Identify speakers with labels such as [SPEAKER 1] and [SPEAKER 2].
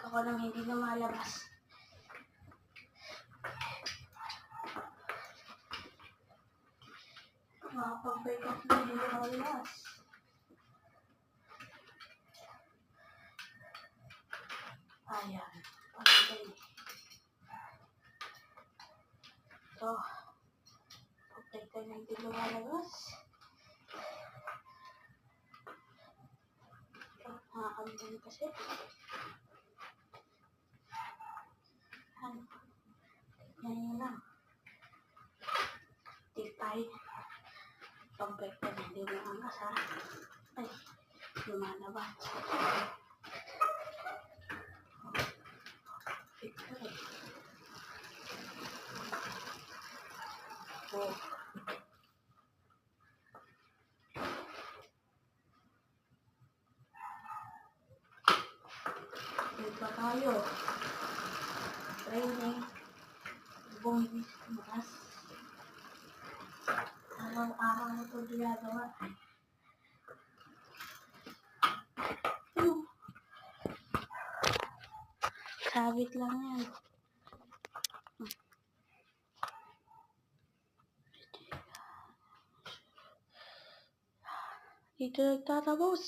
[SPEAKER 1] ako nang hindi lumalabas. Makapag-break off na hindi lumalabas. Ayan. Pagkakali. So, pag-break na hindi lumalabas. Nakakalimutan kasi. Yan yun lang. Tipay. Pag-break na hindi mo ang asa. Ay, lumalabas. Oh. Iba tayo. Training. Bumibis tumakas. Araw-araw na ito ginagawa. Sabit lang yan. Dito nagtatapos.